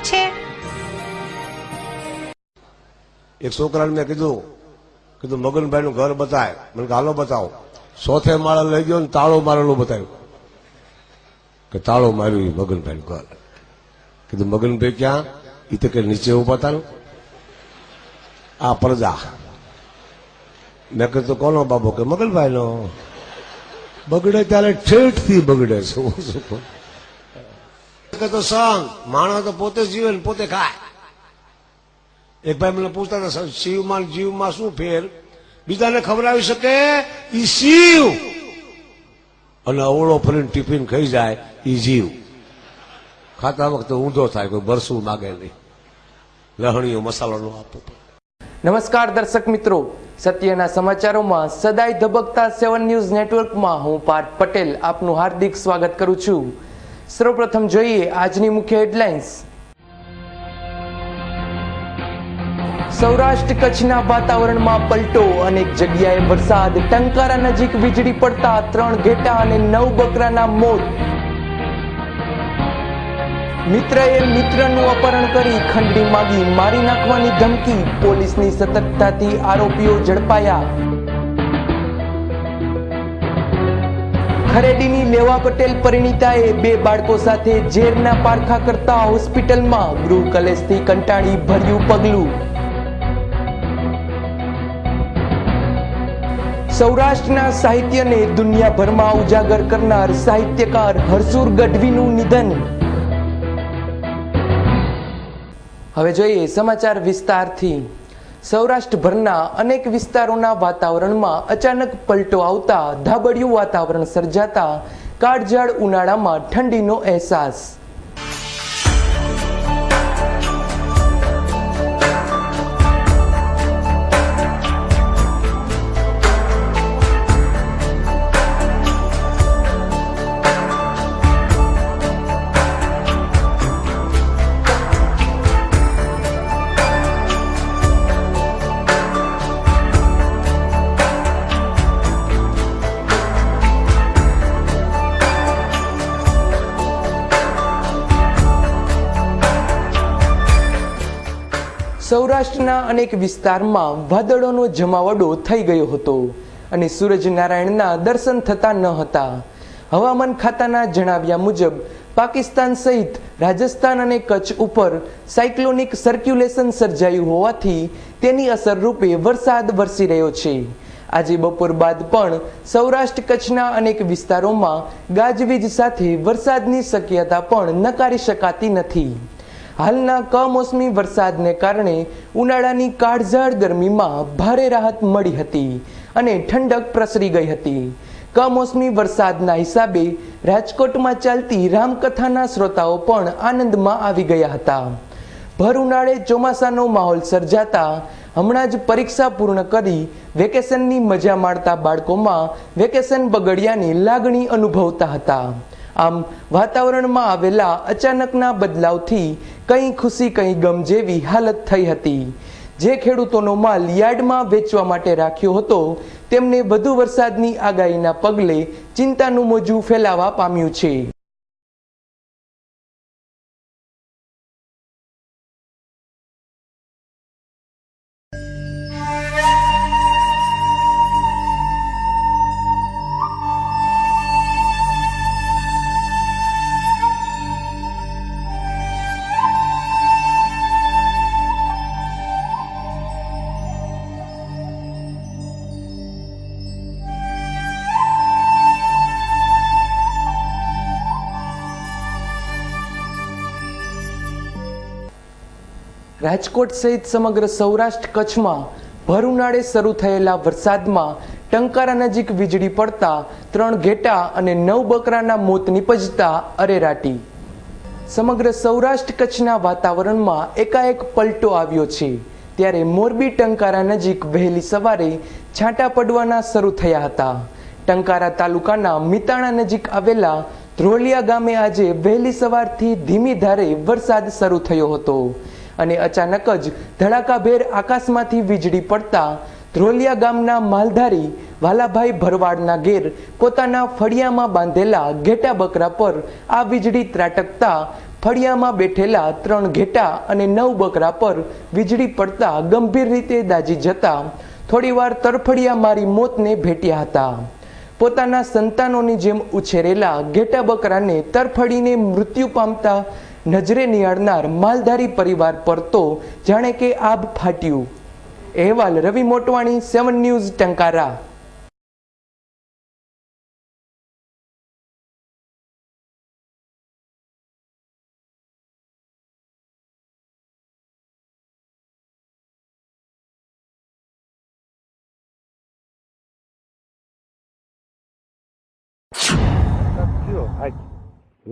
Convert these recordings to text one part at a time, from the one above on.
છે? એક છોકરાને મેં કીધું મગનભાઈ નું ઘર બતાય. મને કે હાલો બતાવો. 4થે માળે લઈ ગયો ને તાળો મારેલું બતાવ્યું કે તાળો માર્યું મગનભાઈ નું ઘર. કીધું મગનભાઈ ક્યાં? એ તો કે નીચે ઉભા હતા. આ પ્રજા. મેં કીધું કોનો બાબો? કે મગનભાઈ નો. બગડે ત્યારે ઠેઠ થી બગડે છે. તો સંગ માણસ તો પોતે જીવે ને પોતે ખાય. એક ભાઈ મને પૂછતા હતા શિવમાં જીવમાં શું ફેર? બીજાને ખવડાવી શકે ઈ શિવ, અને અવળો ફરીને ટિફિન ખાઈ જાય ઈ જીવ. ખાતા વખતે ઊંધો થાય, કોઈ બરસું માગે નહીં. લહણીઓ મસાલો નો આપવો. નમસ્કાર દર્શક મિત્રો, સત્યના સમાચારોમાં સદાય ધબકતા 7 ન્યૂઝ નેટવર્કમાં હું પાર્થ પટેલ આપનું હાર્દિક સ્વાગત કરું છું. સૌપ્રથમ જોઈએ આજની મુખ્ય હેડલાઇન્સ. સૌરાષ્ટ્ર કચ્છના વાતાવરણમાં પલટો, અનેક જગ્યાએ વરસાદ, ટંકારા નજીક વીજળી પડતા 3 ઘેટા અને 9 બકરાના મોત. મિત્રએ મિત્રનું અપહરણ કરી ખંડણી માંગી મારી નાખવાની ધમકી, પોલીસની સતર્કતાથી આરોપીઓ ઝડપાયા. ખરેડીની લેવા પટેલ પરિણીતાએ 2 બાળકો સાથે ઝેરના પારખા કરતા હોસ્પિટલમાં, ગૃહ કલેશથી કંટાળી ભર્યું પગલું. સૌરાષ્ટ્રના સાહિત્યને દુનિયાભરમાં ઉજાગર કરનાર સાહિત્યકાર હરસુર ગઢવીનું નિધન. હવે જોઈએ સમાચાર વિસ્તારથી. સૌરાષ્ટ્રભરના અનેક વિસ્તારોના વાતાવરણમાં અચાનક પલટો આવતા ધાબડિયું વાતાવરણ સર્જાતા કાળઝાળ ઉનાળામાં ઠંડીનો અહેસાસ. સૌરાષ્ટ્રના અનેક વિસ્તારમાં વાદળોનો જમાવડો થઈ ગયો હતો અને સૂરજનારાયણના દર્શન થતા ન હતા. હવામાન ખાતાના જણાવ્યા મુજબ પાકિસ્તાન સહિત રાજસ્થાન અને કચ્છ ઉપર સાયક્લોનિક સર્ક્યુલેશન સર્જાયું હોવાથી તેની અસર રૂપે વરસાદ વરસી રહ્યો છે. આજે બપોર બાદ પણ સૌરાષ્ટ્ર કચ્છના અનેક વિસ્તારોમાં ગાજવીજ સાથે વરસાદની શક્યતા પણ નકારી શકાતી નથી. હાલના કમોસમી વરસાદને કારણે ઉનાળાની કાળઝાળ ગરમીમાં ભારે રાહત મળી હતી અને ઠંડક પ્રસરી ગઈ હતી. કમોસમી વરસાદના હિસાબે રાજકોટમાં ચાલતી રામકથાના શ્રોતાઓ પણ આનંદમાં આવી ગયા હતા. ભર ઉનાળે ચોમાસાનો માહોલ સર્જાતા હમણાં જ પરીક્ષા પૂર્ણ કરી વેકેશનની મજા માણતા બાળકોમાં વેકેશન બગડ્યાની લાગણી અનુભવતા હતા. આમ વાતાવરણમાં આવેલા અચાનકના બદલાવથી કંઈ ખુશી કંઈ ગમ જેવી હાલત થઈ હતી. જે ખેડૂતોનો માલ યાર્ડમાં વેચવા માટે રાખ્યો હતો તેમને વધુ વરસાદની આગાહીના પગલે ચિંતાનું મોજું ફેલાવા પામ્યું છે. રાજકોટ સહિત સમગ્ર સૌરાષ્ટ્ર કચ્છમાં ભર ઉનાળે શરૂ થયેલા વરસાદમાં ટંકારા નજીક વીજળી પડતા 3 ઘેટા અને 9 બકરાના મોત નિપજતા અરેરાટી. સમગ્ર સૌરાષ્ટ્ર કચ્છના વાતાવરણમાં એકાએક પલટો આવ્યો છે. ત્યારે મોરબી ટંકારા નજીક વહેલી સવારે છાંટા પડવાના શરૂ થયા હતા. ટંકારા તાલુકાના મિતાણા નજીક આવેલા ધ્રોલિયા ગામે આજે વહેલી સવારથી ધીમી ધારે વરસાદ શરૂ થયો હતો અને અચાનક જ ધડાકાભેર આકાશમાંથી વીજળી પડતા ધ્રોલિયા ગામના માલધારી વાલાભાઈ ભરવાડના ઘેર પોતાના ફળિયામાં બાંધેલા ઘેટા બકરા પર આ વીજળી ત્રાટકતા ફળિયામાં બેઠેલા 3 ઘેટા અને 9 બકરા પર વીજળી પડતા ગંભીર રીતે દાઝી જતા થોડીવાર તરફડિયા મારી મોતને ભેટ્યા હતા. પોતાના સંતાનોની જેમ ઉછેરેલા ઘેટા બકરાને તરફડીને મૃત્યુ પામતા નજરે નિહાળનાર માલધારી પરિવાર પર તો જાણે કે આભ ફાટ્યું. અહેવાલ રવિ મોટવાણી, 7 ન્યૂઝ, ટંકારા.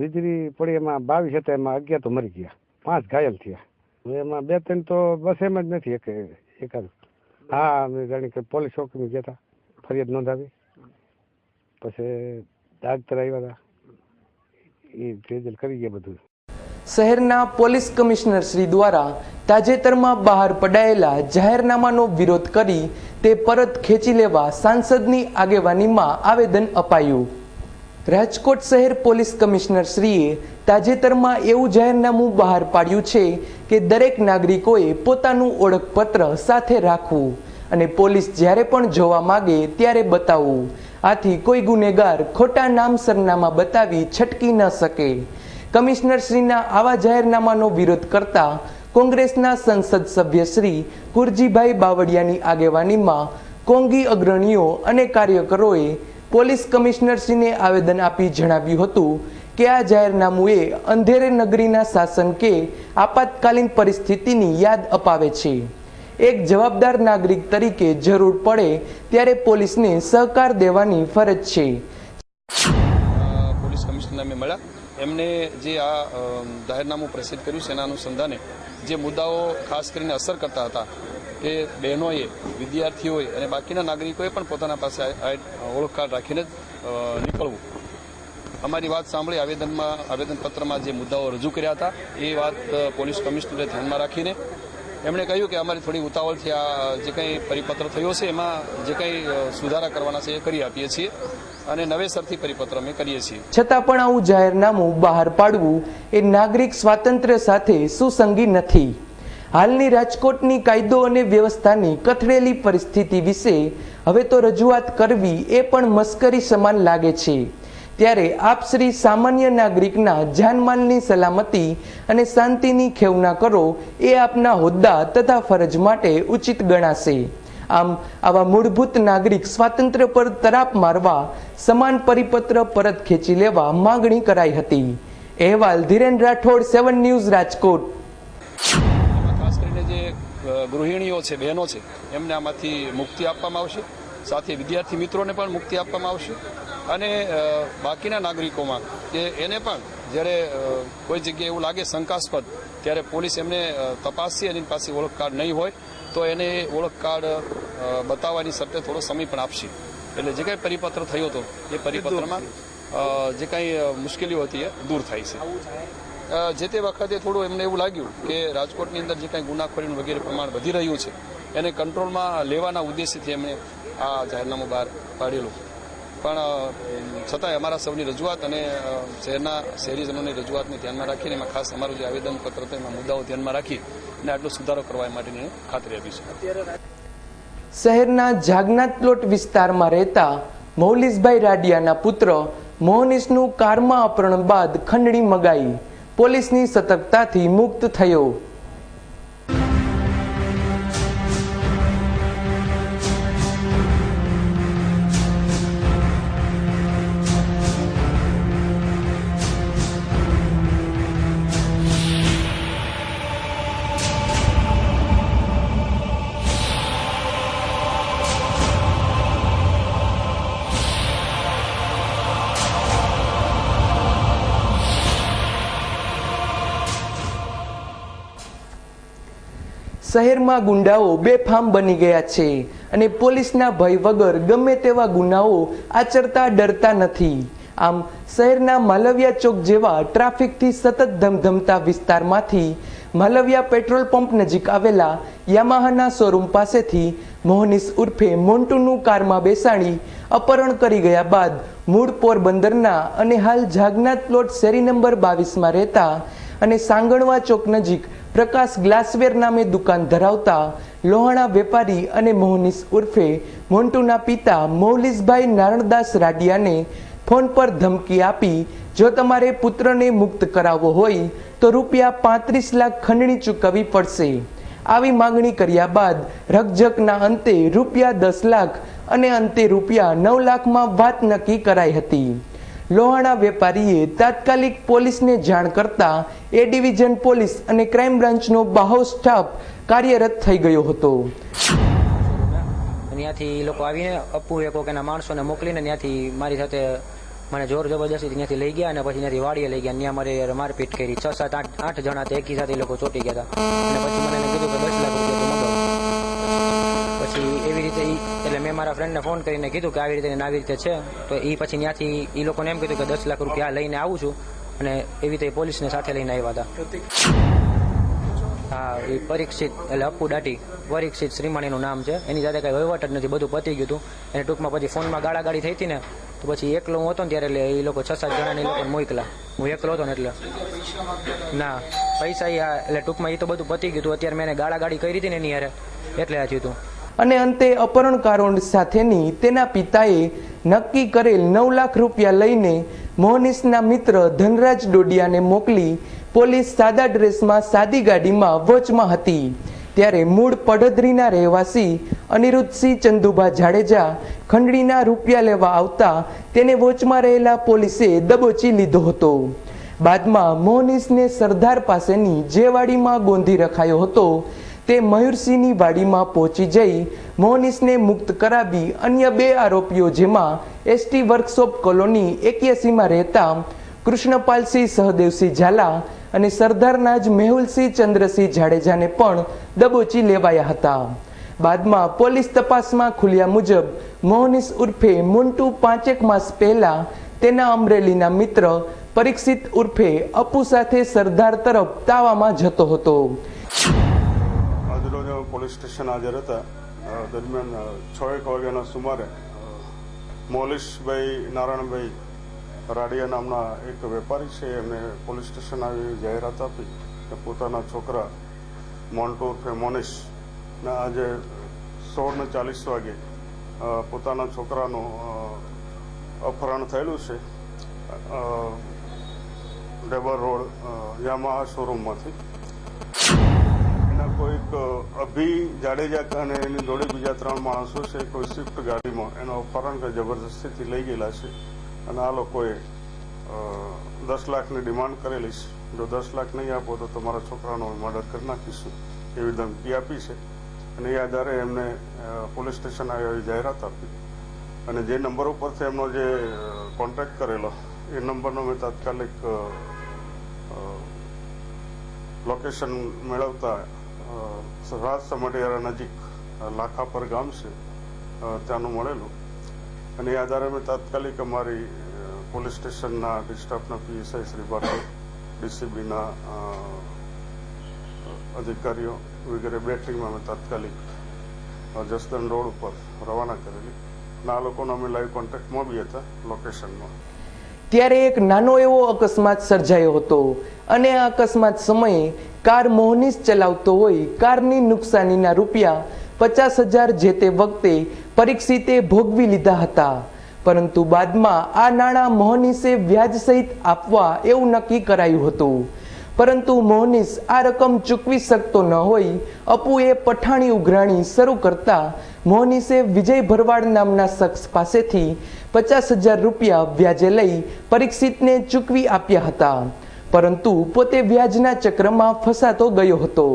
વીજળી પડી એમાં 22 હતા, એમાં 11 તો મરી ગયા, 5 ઘાયલ થયા. એમાં 2-3 તો બસ એમ જ નથી એકાદ. હા, અમે જાણી કે પોલીસ ચોકીમાં ગયા હતા, ફરિયાદ નોંધાવી, પછી ડાક્ટર આવ્યા હતા, એ રેજલ કરી ગયા બધું. શહેરના પોલીસ કમિશનર શ્રી દ્વારા તાજેતરમાં બહાર પડાયેલા જાહેરનામાનો વિરોધ કરી તે પરત ખેંચી લેવા સાંસદની આગેવાનીમાં આવેદન અપાયું. રાજકોટ શહેર પોલીસ કમિશનર શ્રીએ તાજેતરમાં એવું જાહેરનામું બહાર પાડ્યું છે કે દરેક નાગરિકોએ પોતાનું ઓળખપત્ર સાથે રાખવું અને પોલીસ જ્યારે પણ જોવા માંગે ત્યારે બતાવવું. આથી કોઈ ગુનેગાર ખોટા નામ સરનામા બતાવી છટકી ન શકે. કમિશનરશ્રીના આવા જાહેરનામાનો વિરોધ કરતા કોંગ્રેસના સંસદ સભ્ય શ્રી કુરજીભાઈ બાવળિયાની આગેવાનીમાં કોંગી અગ્રણીઓ અને કાર્યકરોએ પોલીસ કમિશનરશ્રીને આવેદન આપી જણાવ્યું હતું કે આ જાહેરનામું એ અંધેરે નગરીના શાસન કે આપાતકાલીન પરિસ્થિતિની યાદ અપાવે છે. એક જવાબદાર નાગરિક તરીકે જરૂર પડે ત્યારે પોલીસને સહકાર દેવાની ફરજ છે. પોલીસ કમિશનરને અમે મળ્યા, એમને જે આ જાહેરનામું પ્રસિદ્ધ કર્યું છે એના અનુસંધાને જે મુદ્દાઓ ખાસ કરીને અસર કરતા હતા કે બહેનોએ, વિદ્યાર્થીઓએ અને બાકીના નાગરિકોએ પણ પોતાના પાસે ઓળખ કાર્ડ રાખીને જ નીકળવું. અમારી વાત સાંભળી આવેદનપત્રમાં જે મુદ્દાઓ રજૂ કર્યા હતા એ વાત પોલીસ કમિશનરે ધ્યાનમાં રાખીને એમણે કહ્યું કે અમારી થોડી ઉતાવળથી આ જે કંઈ પરિપત્ર થયો છે એમાં જે કંઈ સુધારા કરવાના છે એ કરી આપીએ છીએ અને નવેસરથી પરિપત્ર અમે કરીએ છીએ. છતાં પણ આવું જાહેરનામું બહાર પાડવું એ નાગરિક સ્વાતંત્ર્ય સાથે સુસંગી નથી. હાલની રાજકોટની કાયદો અને વ્યવસ્થાની કથળેલી પરિસ્થિતિ વિશે હવે તો રજૂઆત કરવી એ પણ મસ્કરી સમાન લાગે છે. ત્યારે આપ શ્રી સામાન્ય નાગરિકના જાનમાલની સલામતી અને શાંતિની ખેવના કરો એ આપના હોદ્દા તથા ફરજ માટે ઉચિત ગણાશે. આમ આવા મૂળભૂત નાગરિક સ્વાતંત્ર્ય પર તરાપ મારવા સમાન પરિપત્ર પરત ખેંચી લેવા માંગણી કરાઈ હતી. અહેવાલ ધીરેન રાઠોડ, 7 ન્યૂઝ, રાજકોટ. ખાસ કરીને જે ગૃહિણીઓ છે, બહેનો છે, એમને આમાંથી મુક્તિ આપવામાં આવશે. સાથે વિદ્યાર્થી મિત્રોને પણ મુક્તિ આપવામાં આવશે અને બાકીના નાગરિકોમાં કે એને પણ જ્યારે કોઈ જગ્યાએ એવું લાગે શંકાસ્પદ ત્યારે પોલીસ એમને તપાસશે અને એની પાસે ઓળખ કાર્ડ નહીં હોય તો એને ઓળખ કાર્ડ બતાવવાની શરતે થોડો સમય પણ આપશે. એટલે જે કંઈ પરિપત્ર થયો હતો એ પરિપત્રમાં જે કંઈ મુશ્કેલીઓ હતી એ દૂર થાય છે. જે તે વખતે થોડું એમને એવું લાગ્યું કે રાજકોટની અંદર જે કંઈ ગુનાખોરીનું વગેરે પ્રમાણ વધી રહ્યું છે એને કંટ્રોલમાં લેવાના ઉદ્દેશ્યથી એમણે આ જાહેરનામું બહાર પાડેલું. પણ છતાંય અમારા સૌની રજૂઆત અને શહેરીજનોની રજૂઆતને ધ્યાનમાં રાખીને એમાં ખાસ અમારું જે આવેદનપત્ર હતું એમાં મુદ્દાઓ ધ્યાનમાં રાખી અને આટલો સુધારો કરવા માટેની ખાતરી આપી છે. શહેરના જાગનાથ પ્લોટ વિસ્તારમાં રહેતા મૌલિસભાઈ રાડિયાના પુત્ર મોહનીશનું કારમાં અપહરણ બાદ ખંડણી મગાઈ. પોલીસની સતર્કતાથી મુક્ત થયો. શહેરમાં ગુંડાઓ બેફામ બની ગયા છે અને પોલીસના ભય વગર ગમે તેવા ગુનાઓ આચરતા ડરતા નથી. આમ શહેરના માલવિયા ચોક જેવા ટ્રાફિકથી સતત ધમધમતા વિસ્તારમાંથી માલવિયા પેટ્રોલ પંપ નજીક આવેલા યામાહાના શોરૂમ પાસેથી મોહનીશ ઉર્ફે મોન્ટુનું કારમાં બેસાડી અપહરણ કરી ગયા બાદ મૂળ પોરબંદરના અને હાલ જાગનાથ પ્લોટ શેરી નંબર 22માં રહેતા અને સાંગણવા ચોક નજીક પ્રકાશ ગ્લાસવેર નામે દુકાન ધરાવતા લોહાણા વેપારી અને મોહનીશ ઉર્ફે મોન્ટુના પિતા મૌલિસભાઈ નારણદાસ રાડિયાને ફોન પર ધમકી આપી જો તમારે પુત્રને મુક્ત કરાવવો હોય તો રૂપિયા 35 લાખ ખંડણી ચૂકવવી પડશે. આવી માંગણી કર્યા બાદ રકઝકના અંતે રૂપિયા 10 લાખ અને અંતે રૂપિયા 9 લાખમાં વાત નક્કી કરાઈ હતી. લોહાણા વેપારીએ તાત્કાલિક પોલીસને જાણ કરતા એ ડિવિઝન પોલીસ અને ક્રાઇમ બ્રાન્ચનો બાહો સ્ટાફ કાર્યરત થઈ ગયો હતો. ત્યાંથી એ લોકો આવીને અપ્પુ એકોકેના માણસોને મોકલીને ત્યાંથી મારી સાથે મને જોર જબરદસ્તી ત્યાંથી લઈ ગયા અને પછી ત્યાંથી વાડીએ લઈ ગયા. ત્યાં મારે મારપીટ કરી. 6, 7, 8 જણા હતા એકી સાથે એ લોકો ચોંટી ગયા હતા અને પછી મને એને કીધું કે 10 લાખ રૂપિયા તું મંગાવ. પછી એવી રીતે એટલે મેં મારા ફ્રેન્ડને ફોન કરીને કીધું કે આવી રીતે ને આવી રીતે છે. તો એ પછી ત્યાંથી એ લોકોને એમ કીધું કે 10 લાખ રૂપિયા લઈને આવું છું અને એવી રીતે પોલીસને સાથે લઈને આવ્યા હતા. હા, એ પરીક્ષિત એટલે અપ્પુ દાટી પરીક્ષિત શ્રીમાણીનું નામ છે. એની સાથે કઈ વહીવટ જ નથી, બધું પતી ગયું હતું. એને ટૂંકમાં પછી ફોનમાં ગાળાગાળી થઈ હતી ને તો પછી એકલો હું હતો ને ત્યારે એટલે એ લોકો 6-7 જણાને એ લોકોને મોકલા. હું એકલો હતો ને એટલે ના પૈસા એટલે ટૂંકમાં એ તો બધું પતી ગયું હતું. અત્યારે મેં એને ગાળાગાળી કરી હતી ને એની યારે એટલે આ થયું હતું. અને અંતે અપહરણકારો સાથેની તેના પિતાએ નક્કી કરેલ 9 લાખ રૂપિયા લઈને મોહનીશના મિત્ર ધનરાજ ડોડિયાને મોકલી પોલીસ સાદા ડ્રેસમાં સાદી ગાડીમાં વોચમાં હતી. ત્યારે મૂળ પડધરીના રહેવાસી અનિરુદ્ધસિંહ ચંદુભા જાડેજા ખંડણીના રૂપિયા લેવા આવતા તેને વોચમાં રહેલા પોલીસે દબોચી લીધો હતો. બાદમાં મોહનીશને સરદાર પાસેની જે વાડીમાં ગોંધી રખાયો હતો તે મયુરસિંહની વાડીમાં પહોંચી જઈ મોહનીશને મુક્ત કરાવી અન્ય 2 આરોપીઓ જેમાં એસટી વર્કશોપ કોલોની 81માં રહેતા કૃષ્ણપાલસિંહ સહદેવસિંહ ઝાલા અને સરદારના જ મેહુલસિંહ ચંદ્રસિંહ જાડેજાને પણ દબોચી લેવાયા હતા. બાદમાં પોલીસ તપાસમાં ખુલ્યા મુજબ મોહનીશ ઉર્ફે મોન્ટુ 5 માસ પહેલા તેના અમરેલીના મિત્ર પરીક્ષિત ઉર્ફે અપ્પુ સાથે સરદાર તરફ તાવામાં જતો હતો. આજરોજ પોલીસ સ્ટેશન હાજર હતા. દરમિયાન 6-1 વાગ્યાના સુમારે મૌલિશભાઈ નારાયણભાઈ રાડિયા નામના એક વેપારી છે એમને પોલીસ સ્ટેશન આવી જાહેરાત આપી કે પોતાના છોકરા મોન્ટુ ઉર્ફે મોનિશને આજે 16:40 વાગે પોતાના છોકરાનું અપહરણ થયેલું છે ડેબર રોડ યામાહા શોરૂમમાંથી. એના કોઈક અભી જાડેજા અને એની જોડે બીજા 3 માણસો છે કોઈ સ્વિફ્ટ ગાડીમાં એનો અપહરણ કે જબરદસ્તીથી લઈ ગયેલા છે અને આ લોકોએ 10 લાખની ડિમાન્ડ કરેલી છે. જો 10 લાખ નહીં આપો તો તમારા છોકરાનો મર્ડર કરી નાખીશું એવી ધમકી આપી છે. અને એ આધારે એમને પોલીસ સ્ટેશન આવી જાહેરાત આપી અને જે નંબર ઉપરથી એમનો જે કોન્ટેક્ટ કરેલો એ નંબરનો મેં તાત્કાલિક લોકેશન મેળવતા રાજ સમઢિયારા નજીક લાખાપર ગામ છે ત્યાંનું મળેલું અને એ આધારે મેં તાત્કાલિક અમારી પોલીસ સ્ટેશનના ડિસ્ટાફના પીએસઆઈ શ્રી ભાટો ડીસીબીના અધિકારીઓ વગેરે 2 ટીમમાં અમે તાત્કાલિક જસદણ રોડ ઉપર રવાના કરેલી અને આ લોકોનો અમે લાઈવ કોન્ટેક્ટમાં બી હતા લોકેશનમાં. ત્યારે એક નાનો એવો અકસ્માત સર્જાયો હતો અને આ અકસ્માત સમયે કાર મોહનીશ ચલાવતો હોય કારની નુકસાનીના રૂપિયા 50,000 જે તે વખતે પરીક્ષિતે ભોગવી લીધા હતા. પરંતુ બાદમાં આ નાણાં મોહનીશે વ્યાજ સહિત આપવા એવું નક્કી કરાયું હતું. પરંતુ મોહનીશ આ રકમ ચૂકવી શકતો ન હોય અપ્પુએ પઠાણી ઉઘરાણી શરૂ કરતા મોહનીશે વિજય ભરવાડ નામના શખ્સ પાસેથી 50,000 રૂપિયા વ્યાજે લઈ પરીક્ષિતને ચૂકવી આપ્યા હતા. પરંતુ પોતે વ્યાજના ચક્રમાં ફસાતો ગયો હતો.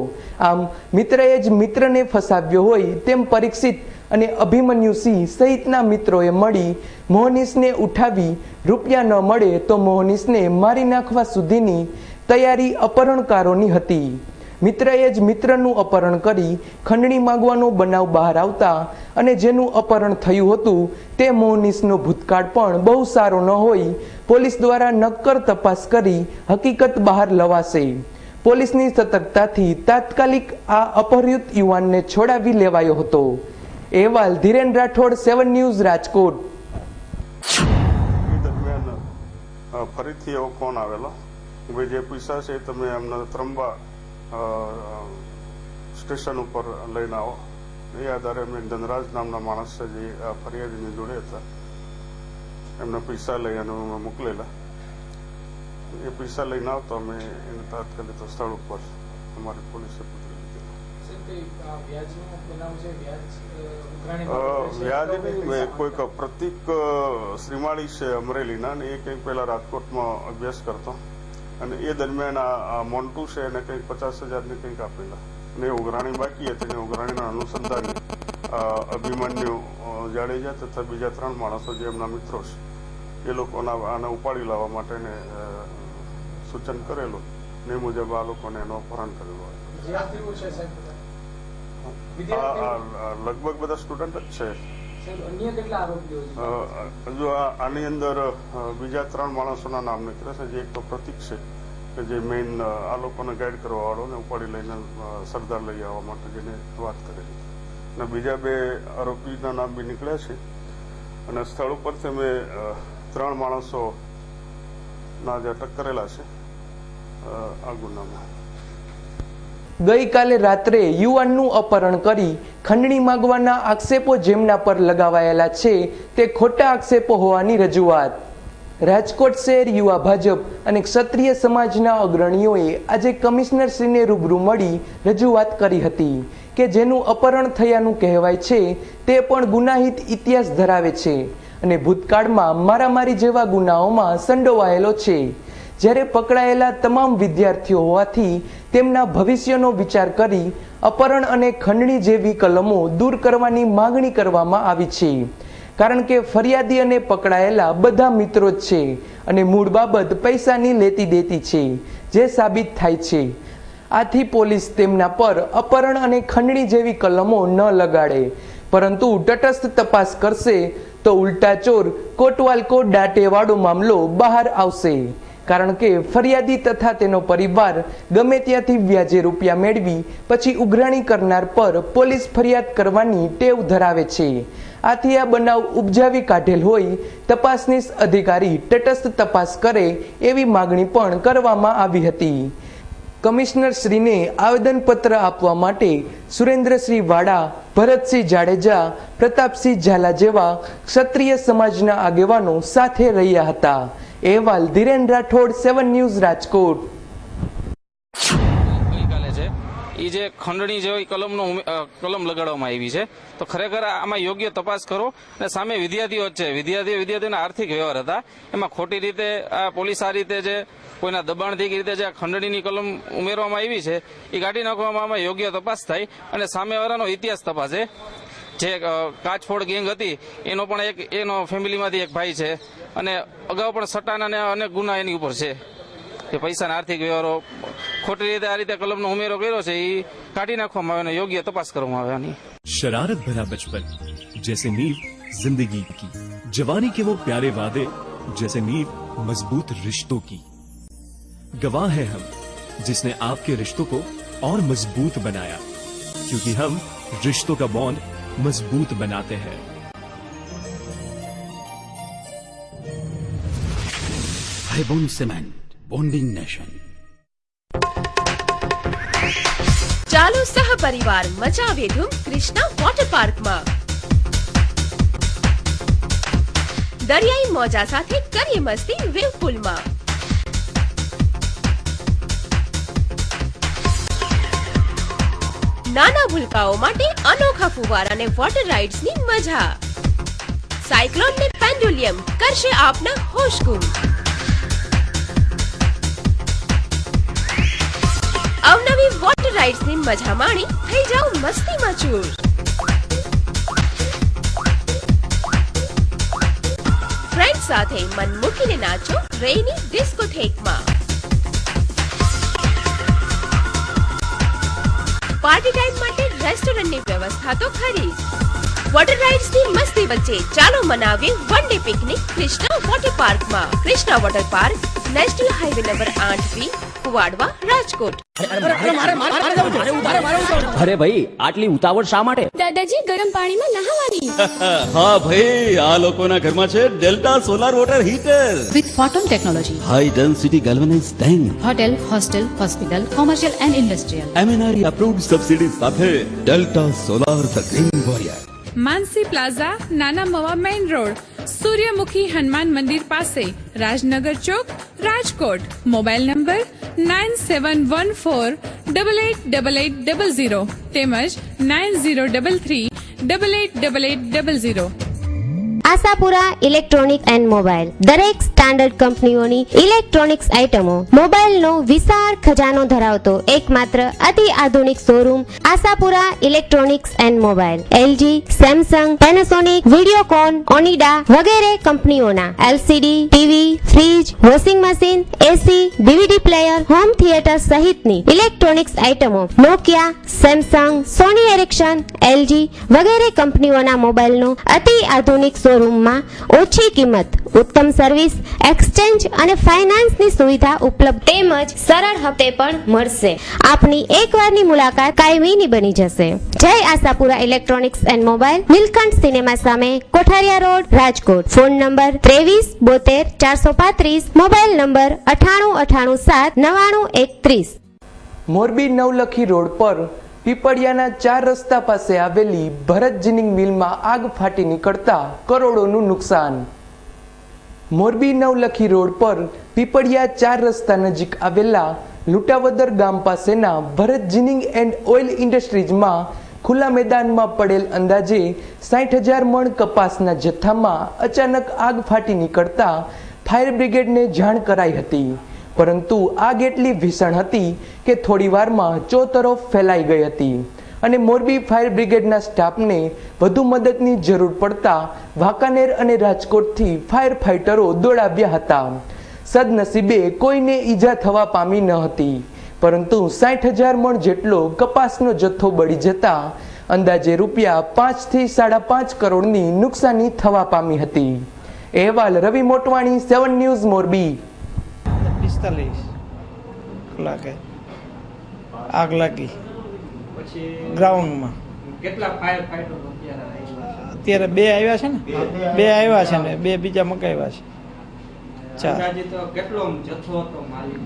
આમ મિત્રએ જ મિત્રને ફસાવ્યો હોય તેમ પરીક્ષિત અને અભિમન્યુસિંહ સહિતના મિત્રોએ મળી મોહનીશને ઉઠાવી રૂપિયા ન મળે તો મોહનીશને મારી નાખવા સુધીની તૈયારી અપહરણકારોની હતી. મિત્રએ જ મિત્રનું અપહરણ કરી ખંડણી માંગવાનો બનાવ બહાર આવતા અને જેનું અપહરણ થયું હતું તે મોહનીશનો ભૂતકાળ પણ બહુ સારો ન હોય પોલીસ દ્વારા નક્કર તપાસ કરી હકીકત બહાર લવાશે. પોલીસની સતર્કતાથી તાત્કાલિક આ અપહૃત યુવાનને છોડાવી લેવાયો હતો. અહેવાલ ધીરેન રાઠોડ, 7 ન્યૂઝ, રાજકોટ. દરમિયાન ફરીથી એવો ફોન આવેલો ભાઈ જે પૈસા છે તમે એમને ત્રંબા સ્ટેશન ઉપર લઈને આવો. એ આધારે અમે ધનરાજ નામના માણસ છે જે આ ફરિયાદીની જોડે હતા, એમને પૈસા લઈ અને અમે મોકલેલા. એ પૈસા લઈને આવતો અમે એને તાત્કાલિક સ્થળ ઉપર અમારી પોલીસે પકડી લીધેલા. વ્યાજ નહીં, કોઈક પ્રતિક શ્રીમાળી છે અમરેલીના, ને એ કંઈક પહેલા રાજકોટમાં અભ્યાસ કરતો અને એ દરમિયાન આ મોન્ટુ છે એને કંઈક 50,000 કંઈક આપેલા ને ઉઘરાણી બાકી હતી. ને ઉઘરાણીના અનુસંધાને અભિમન્યુ જાડેજા તથા બીજા 3 માણસો જે એમના મિત્રો છે એ લોકોના આને ઉપાડી લાવવા માટે સૂચન કરેલું ને મુજબ આ લોકોને એનું અપહરણ કરેલું. લગભગ બધા સ્ટુડન્ટ જ છે. હજુ આની અંદર બીજા 3 માણસોના નામ નીકળે છે. જે એક તો પ્રતિક છે કે જે મેઇન આ લોકોને ગાઈડ કરવા વાળો ને ઉપાડી લઈને સરદાર લઈ આવવા માટે જેને વાત કરેલી, અને બીજા 2 આરોપીના નામ બી નીકળ્યા છે. અને સ્થળ ઉપરથી અમે 3 માણસોના જે અટક કરેલા છે આ ગુનામાં. ગઈકાલે રાત્રે યુવાનનું અપહરણ કરી ખંડણી માંગવાના આક્ષેપો જેમના પર લગાવાયેલા છે તે ખોટા આક્ષેપો હોવાની રજૂઆત. રાજકોટ શહેર યુવા ભાજપ અને ક્ષત્રિય સમાજના અગ્રણીઓએ આજે કમિશનરશ્રીને રૂબરૂ મળી રજૂઆત કરી હતી કે જેનું અપહરણ થયાનું કહેવાય છે તે પણ ગુનાહિત ઇતિહાસ ધરાવે છે અને ભૂતકાળમાં મારામારી જેવા ગુનાઓમાં સંડોવાયેલો છે. જ્યારે પકડાયેલા તમામ વિદ્યાર્થીઓ હોવાથી તેમના ભવિષ્યનો વિચાર કરી અપહરણ અને ખંડણી જેવી કલમો દૂર કરવાની માંગણી કરવામાં આવી છે. કારણ કે ફરિયાદી અને પકડાયેલા બધા મિત્રો જ છે અને મૂળ બાબત પૈસાની લેતી દેતી છે જે સાબિત થાય છે. આથી પોલીસ તેમના પર અપહરણ અને ખંડણી જેવી કલમો ન લગાડે, પરંતુ તટસ્થ તપાસ કરશે તો ઉલટા ચોર કોટવાલ કો દાટે વાળો મામલો બહાર આવશે. કારણ કે ફરિયાદી તથા તેનો પરિવાર ગમે ત્યાંથી વ્યાજે રૂપિયા મેળવી પછી ઉઘરાણી કરનાર પર પોલીસ ફરિયાદ કરવાની ટેવ ધરાવે છે. આથી આ બનાવ ઉપજાવી કાઢેલ હોય તપાસનીશ અધિકારી તટસ્થ તપાસ કરે એવી માગણી પણ કરવામાં આવી હતી. કમિશનર શ્રીને આવેદનપત્ર આપવા માટે સુરેન્દ્રસિંહ વાડા, ભરતસિંહ જાડેજા, પ્રતાપસિંહ ઝાલા જેવા ક્ષત્રિય સમાજના આગેવાનો સાથે રહ્યા હતા. અહેવાલ ધીરેન રાઠોડ, 7 ન્યૂઝ, રાજકોટ. ગઈકાલે છે એ જે ખંડણી જેવી કલમ લગાડવામાં આવી છે, તો ખરેખર આમાં યોગ્ય તપાસ કરો. અને સામે વિદ્યાર્થીઓ જ છે, વિદ્યાર્થીઓના આર્થિક વ્યવહાર હતા, એમાં ખોટી રીતે આ પોલીસ આ રીતે જે કોઈના દબાણથી રીતે જે ખંડણીની કલમ ઉમેરવામાં આવી છે એ કાઢી નાખવામાં આમાં યોગ્ય તપાસ થાય અને સામેવાળાનો ઇતિહાસ તપાસે. જે કાચફોડ ગેંગ હતી એનો પણ એનો ફેમિલીમાંથી એક ભાઈ છે અને અગાઉ પણ સટ્ટાના અનેક ગુના એની ઉપર છે કે પૈસાના આર્થિક વ્યવહારો ખોટી રીતે આ રીતે કલમનો ઉમેરો કર્યો છે એ કાઢી નાખવામાં આવે અને યોગ્ય તપાસ કરવામાં આવે. शरारत भरा बचपन जैसे नींव जिंदगी की, जवानी के वो प्यारे वादे जैसे नींव मजबूत रिश्तों की. गवाह है हम जिसने आपके रिश्तों को और मजबूत बनाया, क्योंकि हम रिश्तों का बॉन्ड मजबूत बनाते हैं. Haibon Cement, bonding nation. ચાલો સહપરિવાર મચાવે ધૂમ કૃષ્ણા વોટર પાર્કમાં. દરિયાઈ મોજા સાથે કરીએ મસ્તી વેવ પુલમાં. નાના ભૂલકાઓ માટે અનોખા ફુવારા અને વોટર રાઇડ્સની મજા. સાયક્લોન ને પેન્ડુલિયમ કરશે આપના હોશ ગુમ. અવનવી વોટર રાઇડ્સની મજા માણી થઈ જાઓ મસ્તીમાં ચૂર. ફ્રેન્ડ સાથે મન મૂકીને નાચો રેની ડિસ્કોથેકમાં. પાર્ટી ટાઈમ માટે રેસ્ટોરન્ટની વ્યવસ્થા તો ખરી. વોટર રાઇડ્સની મસ્તી વચ્ચે ચાલો મનાવીએ one day picnic Krishna water પાર્કમાં. Krishna water park national highway number 8B, Kuvadva, Rajkot. અરે ભાઈ આટલી ઉતાવળ શા માટે? દાદાજી ગરમ પાણીમાં નહાવાની. હા ભાઈ આ લોકોના ઘરમાં છે Delta solar water heater with photon technology, high density galvanised tank, hotel, hostel, hospital, commercial and industrial, MNRE approved subsidy સાથે Delta solar the green warrior. Mansi plaza, Nana Mava main road, Suryamukhi Hanuman મંદિર પાસે, રાજનગર ચોક, રાજકોટ. મોબાઈલ નંબર 9714888800 તેમજ 9033888800. આશાપુરા ઇલેક્ટ્રોનિક એન્ડ મોબાઈલ દરેક standard કંપનીઓની electronics આઇટમો, મોબાઈલનો વિશાળ ખજાનો ધરાવતો એકમાત્ર અતિ આધુનિક showroom Ashapura electronics and mobile. LG, Samsung, Panasonic, Videocon, Onida વગેરે કંપનીઓના LCD, TV, fridge, washing machine, AC, DVD player, home theatre સહિતની ઇલેક્ટ્રોનિક્સ આઇટમો નોકિયા, સેમસંગ, સોની એરિક્સન, LG વગેરે કંપનીઓના મોબાઈલનો અતિ આધુનિક શોરૂમમાં ઓછી કિંમત, ઉત્તમ સર્વિસ, એક્સચેન્જ અને ફાઇનાન્સની સુવિધા ઉપલબ્ધ તેમજ સરળ હપ્તે પણ મળશે. આપની એકવારની મુલાકાત કાયમીની બની જશે. જય Ashapura electronics and mobile, Neelkanth cinema સામે, Kothariya road, Rajkot. Phone number 2372 435, mobile number 9898799130. Morbi Navlakhi road પર પીપળિયાના 4 રસ્તા પાસે આવેલી ભરત જીનિંગ મિલમાં આગ ફાટી નીકળતા કરોડોનું નુકસાન. મોરબી નવલખી રોડ પર પીપળિયા 4 રસ્તા નજીક આવેલા લુટાવદર ગામ પાસેના ભરત જીનિંગ એન્ડ ઓઇલ ઇન્ડસ્ટ્રીઝમાં ખુલ્લા મેદાનમાં પડેલ અંદાજે 60,000 મણ કપાસના જથ્થામાં અચાનક આગ ફાટી નીકળતા ફાયર બ્રિગેડને જાણ કરાઈ હતી, પરંતુ આગ એટલી ભીષણ હતી કે થોડીવારમાં ચોતરફ ફેલાઈ ગઈ હતી અને મોરબી ફાયર બ્રિગેડના સ્ટાફને વધુ મદદની જરૂર પડતા વાંકાનેર અને રાજકોટથી ફાયર ફાઇટરો દોડાવ્યા હતા. સદનસીબે કોઈને ઈજા થવા પામી ન હતી, પરંતુ 60,000 મણ જેટલો કપાસનો જથ્થો બળી જતા અંદાજે રૂપિયા 5 થી 5.5 કરોડની નુકસાની થવા પામી હતી. અહેવાલ રવિ મોટવાણી, 7 ન્યૂઝ મોરબી. 45 કલાકે આગ લાગી ગ્રાઉન્ડમાં. કેટલા ફાયર ફાઈટર અત્યારે 2 આવ્યા છે ને, 2 આવ્યા છે ને 2 બીજા મગાવ્યા છે. કેટલો જથ્થો હતો?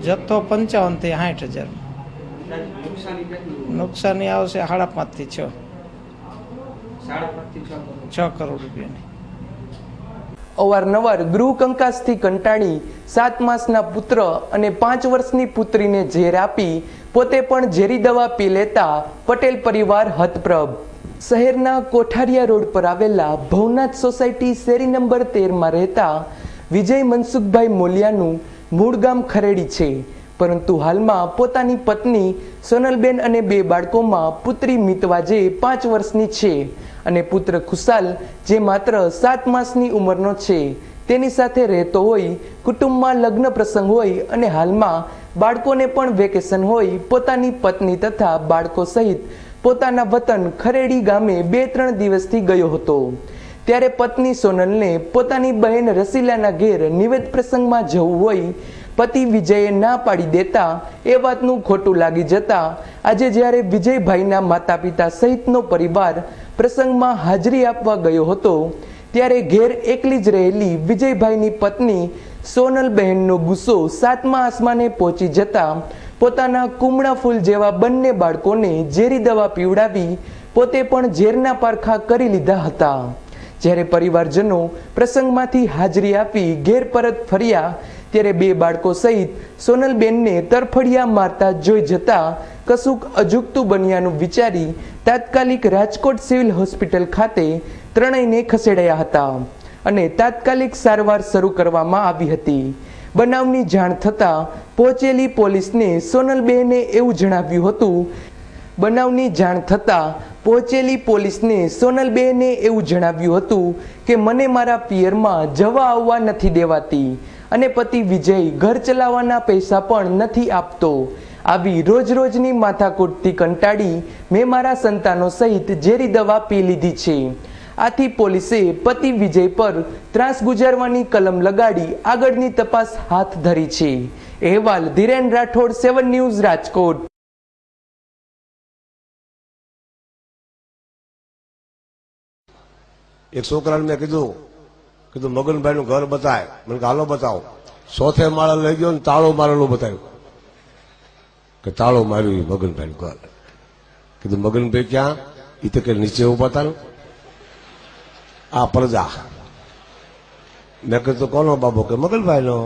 જથ્થો 55 થી 60,000. નુકસાની આવશે 5.5 થી 6 કરોડ રૂપિયાની. અવારનવાર ગૃહ કંકાસથી કંટાળી 7 માસના પુત્ર અને 5 વર્ષની પુત્રીને ઝેર આપી પોતે પણ ઝેરી દવા પી લેતા પટેલ પરિવાર હતપ્રભ. શહેરના કોઠારિયા રોડ પર આવેલા ભવનાથ સોસાયટી શેરી નંબર 13માં રહેતા વિજય મનસુખભાઈ મોલિયાનું મૂળ ગામ ખરેડી છે, પરંતુ હાલમાં પોતાની પત્ની સોનલબેન અને 2 બાળકોમાં પુત્રી મિતવા જે 5 વર્ષની છે અને પુત્ર ખુશાલ જે માત્ર 7 માસની ઉંમરનો છે તેની સાથે રહેતો હોય. કુટુંબમાં લગ્ન પ્રસંગ હોય અને હાલમાં બાળકોને પણ વેકેશન હોય, પોતાની પત્ની તથા બાળકો સહિત પોતાના વતન ખરેડી ગામે 2-3 દિવસથી ગયો હતો. ત્યારે પત્ની સોનલને પોતાની બહેન રસીલાના ઘેર નિવેદ પ્રસંગમાં જવું હોય પતિ વિજયે ના પાડી દેતા એ વાતનું ખોટું લાગી જતા આજે જ્યારે વિજયભાઈના માતા પિતા સહિતનો પરિવાર પ્રસંગમાં હાજરી આપવા ગયો હતો ત્યારે ઘેર એકલી જ રહેલી વિજયભાઈની પત્ની સોનલ બહેનનો ગુસ્સો 7મા આસમાને પહોંચી જતા પોતાના કુમળા ફૂલ જેવા બંને બાળકોને ઝેરી દવા પીવડાવી પોતે પણ ઝેરના પારખા કરી લીધા હતા. જ્યારે પરિવારજનો પ્રસંગમાંથી હાજરી આપી ઘેર પરત ફર્યા ત્યારે 2 બાળકો સહિત સોનલબેનને તરફડિયા મારતા જોઈ જતા કશુંક અજુગતું બન્યાનું વિચારી તાત્કાલિક રાજકોટ સિવિલ હોસ્પિટલ ખાતે ત્રણેયને ખસેડાયા હતા અને તાત્કાલિક સારવાર શરૂ કરવામાં આવી હતી. બનાવની જાણ થતાં પહોંચેલી પોલીસને સોનલબેને એવું જણાવ્યું હતું કે મને મારા પિયરમાં જવા આવવા નથી દેવાતી અને પતિ વિજય ઘર ચલાવવાના પૈસા પણ નથી આપતો. આવી રોજની માથાકૂટથી કંટાળી મેં મારા સંતાનો સહિત ઝેરી દવા પી લીધી છે. આથી પોલીસે પતિ વિજય પર ત્રાસ ગુજારવાની કલમ લગાડી આગળની તપાસ હાથ ધરી છે. અહેવાલ ધીરેન રાઠોડ, 7 ન્યૂઝ, રાજકોટ. એક છોકરાને મેં કીધું મગનભાઈ નું ઘર બતાય. મને હાલો બતાવો. 4થે માળે લઈ ગયો ને તાળો મારેલું બતાવ્યું કે તાળો માર્યું મગનભાઈ નું ઘર. કીધું મગનભાઈ ક્યાં? એ તો કે નીચે ઉભા હતા. આ પ્રજા. મેં કીધું કોનો બાબો? કે મગનભાઈ નો.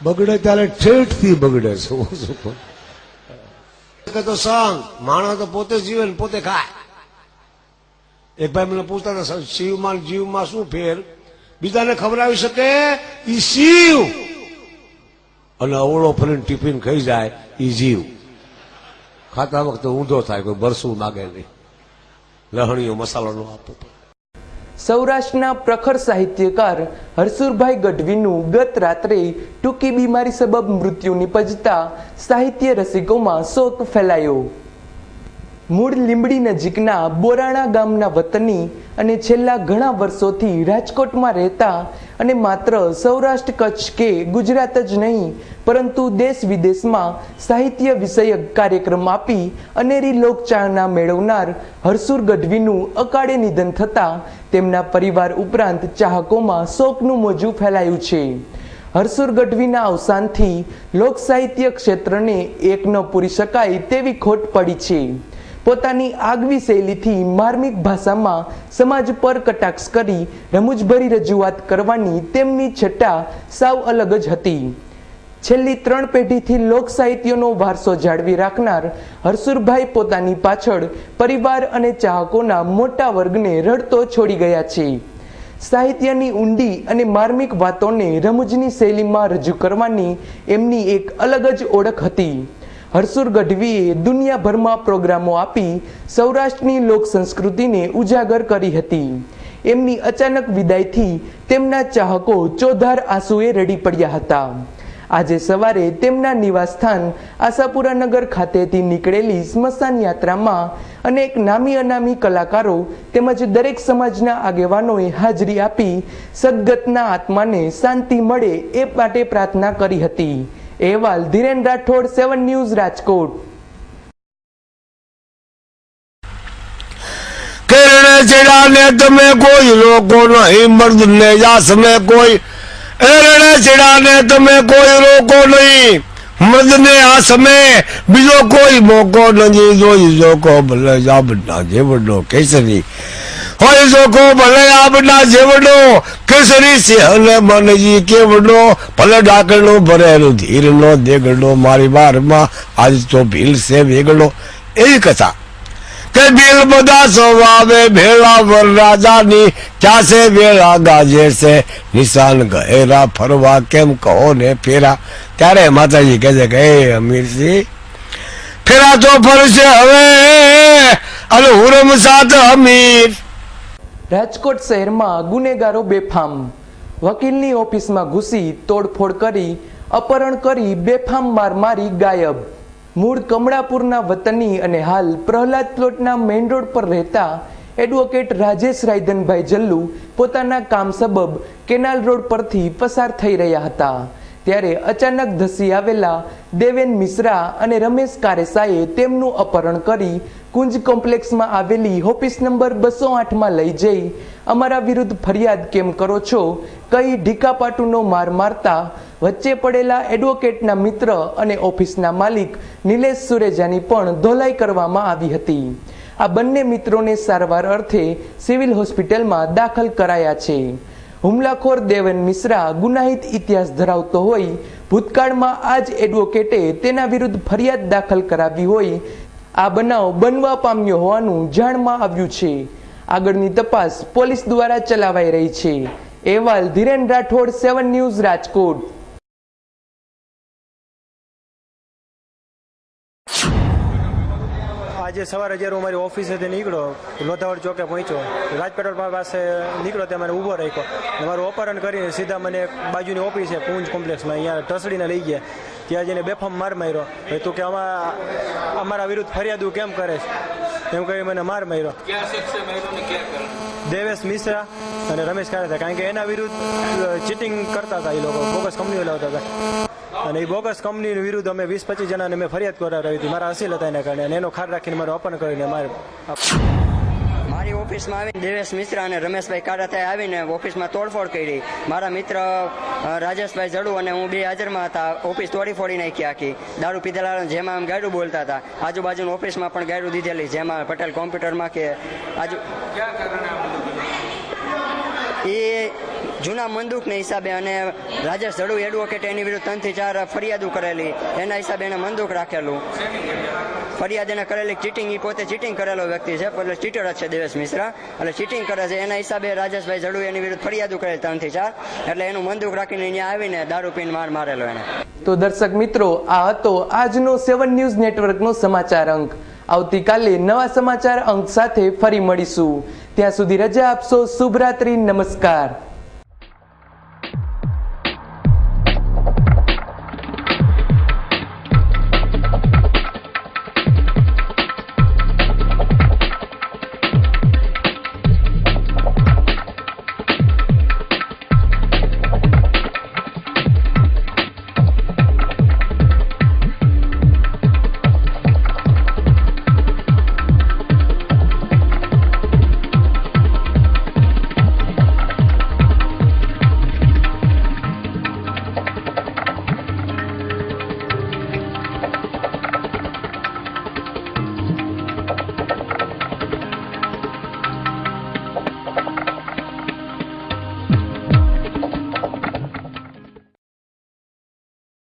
બગડે ત્યારે ઠેઠ થી બગડે છે. તો સંગ માણસ તો પોતે જીવે ને પોતે ખાય. એક ભાઈ મને પૂછતા હતા શિવમાં જીવમાં શું ફેર? બીજાને ખવડાવી શકે ઈ શિવ, અને અવળો ફરીને ટિફિન ખાઈ જાય ઈ જીવ. ખાતા વખતે ઊંધો થાય, કોઈ બરસું માગે નહીં. લહણીઓ મસાલો નો આપો. સૌરાષ્ટ્રના પ્રખર સાહિત્યકાર હરસુરભાઈ ગઢવીનું ગત રાત્રે ટૂંકી બીમારી સબબ મૃત્યુ નિપજતા સાહિત્ય રસિકોમાં શોક ફેલાયો. મૂળ લીંબડી નજીકના બોરાણા ગામના વતની અને છેલ્લા ઘણા વર્ષોથી રાજકોટમાં રહેતા અને માત્ર સૌરાષ્ટ્ર, કચ્છ કે ગુજરાત જ નહીં પરંતુ દેશ વિદેશમાં સાહિત્ય વિષયક કાર્યક્રમ આપી અનેરી લોકચાહના મેળવનાર હરસુર ગઢવીનું અકાળે નિધન થતાં તેમના પરિવાર ઉપરાંત ચાહકોમાં શોકનું મોજું ફેલાયું છે. હરસુર ગઢવીના અવસાનથી લોક સાહિત્ય ક્ષેત્રને એક ન પૂરી શકાય તેવી ખોટ પડી છે. પોતાની આગવી શૈલીથી માર્મિક ભાષામાં સમાજ પર કટાક્ષ કરી રમૂજભરી રજૂઆત કરવાની તેમની છટા સાવ અલગ જ હતી. છેલ્લી 3 પેઢીથી લોક સાહિત્યનો વારસો જાળવી રાખનાર હરસુરભાઈ પોતાની પાછળ પરિવાર અને ચાહકોના મોટા વર્ગને રડતો છોડી ગયા છે. સાહિત્યની ઊંડી અને માર્મિક વાતોને રમૂજની શૈલીમાં રજૂ કરવાની એમની એક અલગ જ ઓળખ હતી. હરસુર ગઢવીએ દુનિયાભરમાં પ્રોગ્રામો આપી સૌરાષ્ટ્રની લોક સંસ્કૃતિને ઉજાગર કરી હતી. એમની અચાનક વિદાયથી તેમના ચાહકો ચોધાર આંસુએ રડી પડ્યા હતા. આજે સવારે તેમના નિવાસસ્થાન આશાપુરા નગર ખાતેથી નીકળેલી સ્મશાન યાત્રામાં અનેક નામી અનામી કલાકારો તેમજ દરેક સમાજના આગેવાનોએ હાજરી આપી સદગતના આત્માને શાંતિ મળે એ માટે પ્રાર્થના કરી હતી. અહેવાલ ધીરેન રાઠોડ, 7 ન્યૂઝ, રાજકોટ. કેરણે ચડાને તમે કોઈ રોકો નહીં, મર્દને જાસ में કોઈ. એરણે ચડાને તમે કોઈ રોકો નહીં, મર્દને આસ में બીજો કોઈ મોકો નથી. જોઈ જોકો ભલે જાબના જેવડો કેસરી હોય, જોકો ભલે આબના જેવડો કેસરી સિંહને મનજી કેવડો. ભલે ડાકણો ભરેલું ધીરનો દેગડો, મારી બારમાં આજ તો ભીલ છે વેગડો. એવી કથા કે ભીલ બધા સ્વભાવે ભેળા વર રાજાની, ક્યાં છે વેળા ગાજે છે નિશાન ગહેરા, ફરવા કેમ કહો ને ફેરા. ત્યારે માતાજી કહે છે કે હે અમીરસિંહ ફેરા તો ફરશે હવે, અને હુરમ સાથ અમીર. રાજકોટ શહેરમાં ગુનેગારો બેફામ. વકીલની ઓફિસમાં ઘૂસી તોડફોડ કરી અપહરણ કરી બેફામ માર મારી ગાયબ. મૂળ કમળાપુરના વતની અને હાલ પ્રહલાદ પ્લોટના મેઇન રોડ પર રહેતા એડવોકેટ રાજેશ રાયધનભાઈ જલ્લુ પોતાના કામ સબબ કેનાલ રોડ પરથી પસાર થઈ રહ્યા હતા. ત્યારે અચાનક ધસી આવેલા દેવેન મિશ્રા અને રમેશ કારેસાએ તેમનું અપહરણ કરી કુંજ કોમ્પ્લેક્સમાં આવેલી ઓફિસ નંબર 208માં લઈ જઈ અમારા વિરુદ્ધ ફરિયાદ કેમ કરો છો કઈ ઢીકાપાટુનો માર મારતા વચ્ચે પડેલા એડવોકેટના મિત્ર અને ઓફિસના માલિક નિલેશ સુરેજાની પણ ધોલાઈ કરવામાં આવી હતી. આ બંને મિત્રોને સારવાર અર્થે સિવિલ હોસ્પિટલમાં દાખલ કરાયા છે. હુમલાખોર દેવેન મિશ્રા ગુનાહિત ઇતિહાસ ધરાવતો હોય, ભૂતકાળમાં આ જ એડવોકેટે તેના વિરુદ્ધ ફરિયાદ દાખલ કરાવી હોય. આ બનાવ બનવા પામ્યો હોવાનું જાણમાં આવ્યું છે. આગળની તપાસ પોલીસ દ્વારા ચલાવાઈ રહી છે. અહેવાલ ધીરેન રાઠોડ, 7 ન્યૂઝ, રાજકોટ. આજે સવારે જ્યારે હું મારી ઓફિસેથી નીકળ્યો, લોધાવડ ચોકે પહોંચ્યો, રાજપેટ્રોલ પાસે નીકળ્યો ત્યાં મને ઊભો રાખ્યો. મારું અપહરણ કરીને સીધા મને બાજુની ઓફિસ છે કુંજ કોમ્પ્લેક્સમાં, અહીંયા ઢસડીને લઈ ગયા. ત્યાં જઈને બેફામ માર માર્યો. તું કે અમારા વિરુદ્ધ ફરિયાદો કેમ કરે છે? એમ કહી મને માર માર્યો. દેવેશ મિશ્રા અને રમેશ કારેતા, કારણ કે એના વિરુદ્ધ ચીટિંગ કરતા હતા એ લોકો, બોગસ કંપનીઓ લાવતા હતા અને એ બોગસ કંપની વિરુદ્ધ અમે 20-25 જણાને મેં ફરિયાદ કરાવી હતી મારા અસીલ હતા એના કારણે, અને એનો ખાર રાખીને મારું અપહરણ કરીને મારી ઓફિસમાં આવીને દેવેશ મિશ્રા અને રમેશભાઈ કારાતાએ આવીને ઓફિસમાં તોડફોડ કરી. મારા મિત્ર રાજેશભાઈ જડુ અને હું બે હાજરમાં હતા. ઓફિસ તોડી ફોડી નાખી આખી. દારૂ પીધેલા જેમાં આમ ગાયરું બોલતા હતા. આજુબાજુની ઓફિસમાં પણ ગાયરું દીધેલી, જેમાં પટેલ કોમ્પ્યુટરમાં કે આજુ એ જૂના બંદૂકના હિસાબે, અને રાજેશ જડુ એડવોકેટ એની વિરુદ્ધ 3 થી 4 ફરિયાદો કરેલી, એના હિસાબે એને બંદૂક રાખેલું. ફરિયાદ એને કરેલી ચીટિંગ, એ પોતે ચીટિંગ કરેલો વ્યક્તિ છે, એટલે ચીટર જ છે દેવેશ મિશ્રા, એટલે ચીટિંગ કરે છે. એના હિસાબે રાજેશભાઈ જડુ એની વિરુદ્ધ ફરિયાદો કરેલી 3 થી 4, એટલે એનું બંદૂક રાખીને અહીંયા આવીને દારૂ પીને મારેલો એને. તો દર્શક મિત્રો, આ હતો આજનો 7 ન્યૂઝ નેટવર્કનો સમાચાર અંક. આવતીકાલે નવા સમાચાર અંક સાથે ફરી મળીશું. ત્યાં સુધી રજા આપશો. શુભરાત્રી. નમસ્કાર.